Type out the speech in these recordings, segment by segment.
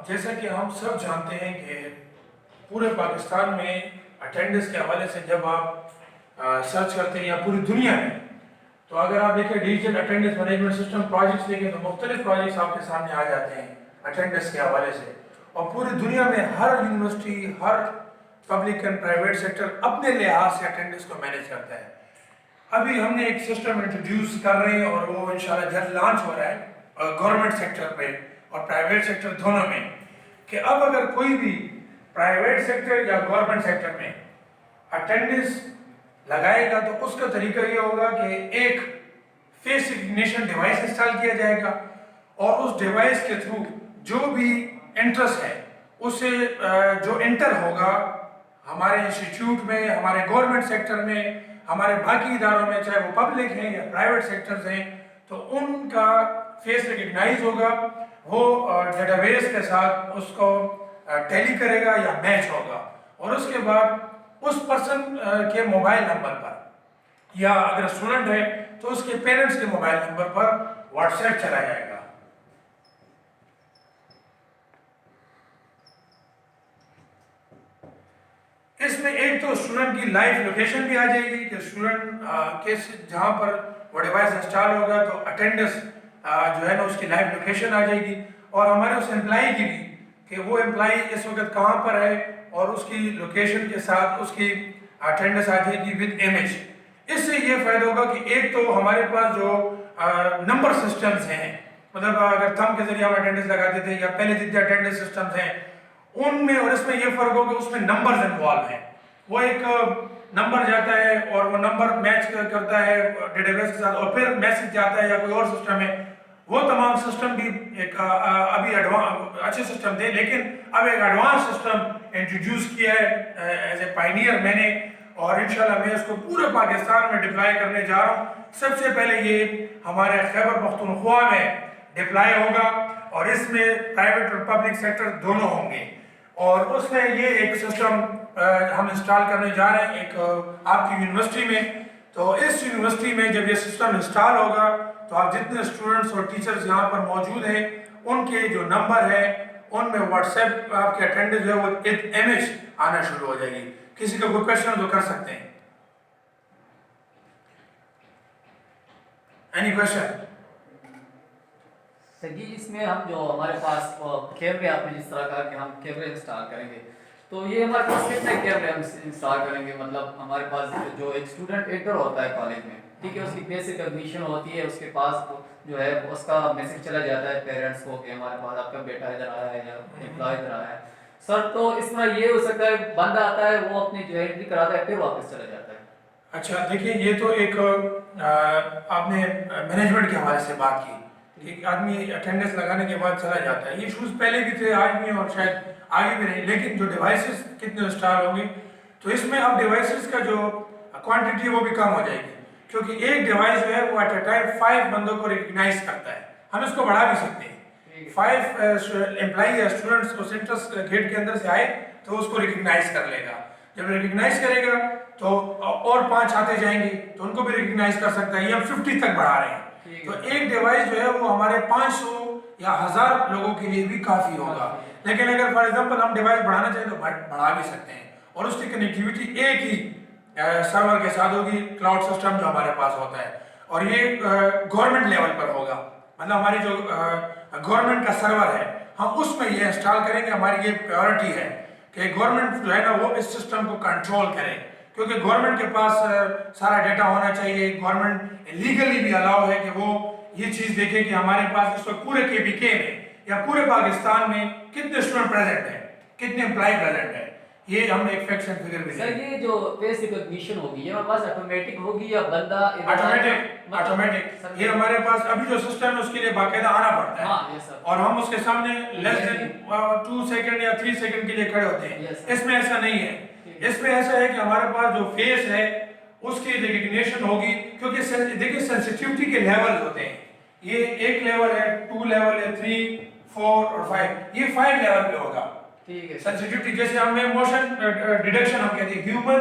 جیسا کہ ہم سب جانتے ہیں کہ پورے پاکستان میں اٹینڈنس کے حوالے سے جب آپ سرچ کرتے ہیں یا پوری دنیا میں، تو اگر آپ دیکھیں digital attendance management system projects دیکھیں تو مختلف پروجیکٹس آپ کے سامنے آ جاتے ہیں اٹینڈنس کے حوالے سے، اور پوری دنیا میں ہر یونیورسٹی، ہر پبلک اینڈ پرائیویٹ سیکٹر اپنے لحاظ سے اٹینڈنس کو مینیج کرتا ہے۔ ابھی ہم نے ایک سسٹم انٹروڈیوس کر رہے ہیں اور وہ انشاءاللہ جلد لانچ ہو رہا ہے گورنمنٹ سیکٹر پہ اور پرائیویٹ سیکٹر دونوں میں، کہ اب اگر کوئی بھی پرائیویٹ سیکٹر یا گورنمنٹ سیکٹر میں اٹینڈنس لگائے گا تو اس کا طریقہ یہ ہوگا کہ ایک فیس ریکگنیشن ڈیوائس انسٹال کیا جائے گا، اور اس ڈیوائس کے تھرو جو بھی انٹرسٹ ہے اسے جو انٹر ہوگا ہمارے انسٹیٹیوٹ میں، ہمارے گورنمنٹ سیکٹر میں، ہمارے باقی اداروں میں، چاہے وہ پبلک ہیں یا پرائیویٹ سیکٹرز ہیں، تو ان کا فیس ریکگنائز ہوگا، وہ ڈیٹا بیس کے ساتھ اس کو ٹیلی کرے گا یا میچ ہوگا، اور اس کے بعد اس پرسن کے موبائل نمبر پر، یا اگر اسٹوڈنٹ ہے تو اس کے پیرنٹس کے موبائل نمبر پر واٹس ایپ چلا جائے گا۔ اس میں ایک تو اسٹوڈنٹ کی لائف لوکیشن بھی آ جائے گی کہ اسٹوڈنٹ جہاں پر وہ ڈیوائس انسٹال ہوگا تو اٹینڈنس جو ہے نا اس کی لائف لوکیشن آ جائے گی، اور ہمارے اس امپلائی کی بھی کہ وہ امپلائی اس وقت کہاں پر ہے، اور اس کی لوکیشن کے ساتھ اس کی اٹینڈنس آ جائے گی ود امیج۔ اس سے یہ فائدہ ہوگا کہ ایک تو ہمارے پاس جو نمبر سسٹمز ہیں، مطلب اگر تھم کے ذریعے ہم اٹینڈنس لگاتے تھے یا پہلے جتنے اٹینڈنس سسٹمز ہیں ان میں اور اس میں یہ فرق ہوگا، اس میں نمبرز انوالو ہیں، وہ ایک نمبر جاتا ہے اور وہ نمبر میچ کرتا ہے ڈیٹا بیس کے ساتھ، اور پھر میسج جاتا ہے یا کوئی اور سسٹم ہے، وہ تمام سسٹم بھی ایک ابھی اچھے سسٹم تھے، لیکن اب ایک ایڈوانس سسٹم انٹروڈیوس کیا ہے ایز اے پائنیئر میں نے، اور انشاءاللہ میں اس کو پورے پاکستان میں ڈپلائی کرنے جا رہا ہوں۔ سب سے پہلے یہ ہمارے خیبر پختونخوا میں ڈپلائی ہوگا، اور اس میں پرائیویٹ اور پبلک سیکٹر دونوں ہوں گے، اور اس میں یہ ایک سسٹم ہم انسٹال کرنے جا رہے ہیں ایک آپ کی یونیورسٹی میں۔ تو اس یونیورسٹی میں جب یہ سسٹم انسٹال ہوگا تو آپ جتنے اسٹوڈنٹس اور ٹیچرز یہاں پر موجود ہیں ان کے جو نمبر ہے ان میں واٹس ایپ آپ کے اٹینڈنس جو ہے وہ ایک امیج آنا شروع ہو جائے گی۔ کسی کا کوئی کویشچن تو کر سکتے ہیں، اینی کویشچن؟ سر جی، اس میں ہم جو ہمارے پاس کیمرے، آپ نے جس طرح کہا کہ ہم کیمرے انسٹال کریں گے، تو یہ ہمارے پاس کتنے کیمرے ہم انسٹال کریں گے؟ مطلب ہمارے پاس جو ایک اسٹوڈنٹ انٹر ہوتا ہے کالج میں، ٹھیک ہے، اس کی بیسک ایڈمیشن ہوتی ہے، اس کے پاس جو ہے اس کا میسج چلا جاتا ہے پیرنٹس کو کہ ہمارے پاس آپ کا بیٹا ادھر آیا ہے یا امپلائی ادھر آیا ہے سر، تو اس طرح یہ ہو سکتا ہے بندہ آتا ہے، وہ اپنی جو ہے انٹری کراتا ہے، پھر واپس چلا جاتا ہے؟ اچھا دیکھیے، یہ تو ایک آپ نے مینجمنٹ کے حوالے سے بات کی کہ آدمی اٹینڈنس لگانے کے بعد چلا جاتا ہے، یہ ایشوز پہلے بھی تھے، آج بھی، اور شاید آگے بھی نہیں، لیکن جو ڈیوائسز کتنے انسٹال ہوں گے تو اس میں اب ڈیوائسز کا جو کوانٹٹی وہ بھی کم ہو جائے گی، کیونکہ ایک ڈیوائس جو ہے وہ ایٹ اے ٹائم 5 بندوں کو ریکگنائز کرتا ہے، ہم اس کو بڑھا بھی سکتے ہیں، 5 امپلائی یا اسٹوڈنٹس کو سینٹرس گیٹ کے اندر سے آئے تو اس کو ریکگنائز کر لے گا، جب ریکگنائز کرے گا تو اور 5 آتے جائیں گے تو ان کو بھی ریکگنائز کر سکتا ہے، یہ ہم 50 تک بڑھا رہے ہیں، تو ایک ڈیوائس جو ہے وہ ہمارے 500 یا 1000 لوگوں کے لیے بھی کافی ہوگا، لیکن اگر فار ایگزامپل ہم ڈیوائس بڑھانا چاہیں تو بڑھا بھی سکتے ہیں، اور اس کی کنیکٹیوٹی ایک ہی سرور کے ساتھ ہوگی، کلاؤڈ سسٹم جو ہمارے پاس ہوتا ہے، اور یہ گورنمنٹ لیول پر ہوگا، مطلب ہماری جو گورنمنٹ کا سرور ہے ہم اس میں یہ انسٹال کریں گے، ہماری یہ پریورٹی ہے کہ گورنمنٹ جو ہے نا وہ اس سسٹم کو کنٹرول کرے، کیونکہ گورنمنٹ کے پاس سارا ڈیٹا ہونا چاہیے، گورنمنٹ لیگلی بھی الاؤ ہے کہ وہ یہ چیز دیکھے کہ ہمارے پاس اس وقت پورے کے بی کے میں یا پورے پاکستان میں کتنے اسٹوڈنٹ پریزنٹ ہیں، کتنے امپلائی پریزنٹ ہیں، یہ ہم نے ایک فیکٹ اینڈ فگر بھی سر یہ جو فیس ریکگنیشن ہوگی یہ ہمارے پاس آٹومیٹک ہوگی یا بندہ آٹومیٹک؟ یہ ہمارے پاس ابھی جو سسٹم ہے اس کے لیے باقاعدہ آنا پڑتا ہے، اور ہم اس کے سامنے لیس دین 2 سیکنڈ یا 3 سیکنڈ کے لیے کھڑے ہوتے ہیں، اس میں ایسا نہیں ہے، اس میں ایسا ہے کہ ہمارے پاس جو فیس ہے اس کی ریکگنیشن ہوگی، کیونکہ دیکھیں سینسیٹیوٹی کے لیول ہوتے ہیں، یہ 1 لیول ہے، 2 لیول ہے، 3 4 اور 5، یہ 5 لیول پہ ہوگا سینسیٹیوٹی، جیسے ہمیں موشن ڈیٹیکشن ہم کہتے ہیں، ہیومن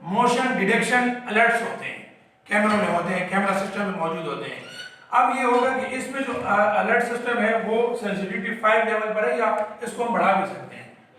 موشن ڈیٹیکشن الرٹس ہوتے ہیں، کیمروں میں ہوتے ہیں، کیمرہ سسٹم میں موجود ہوتے ہیں، اب یہ ہوگا کہ اس میں جو الرٹ سسٹم ہے وہ سینسٹیوٹی 5 لیول پر ہے یا اس کو ہم بڑھا بھی سکتے ہیں.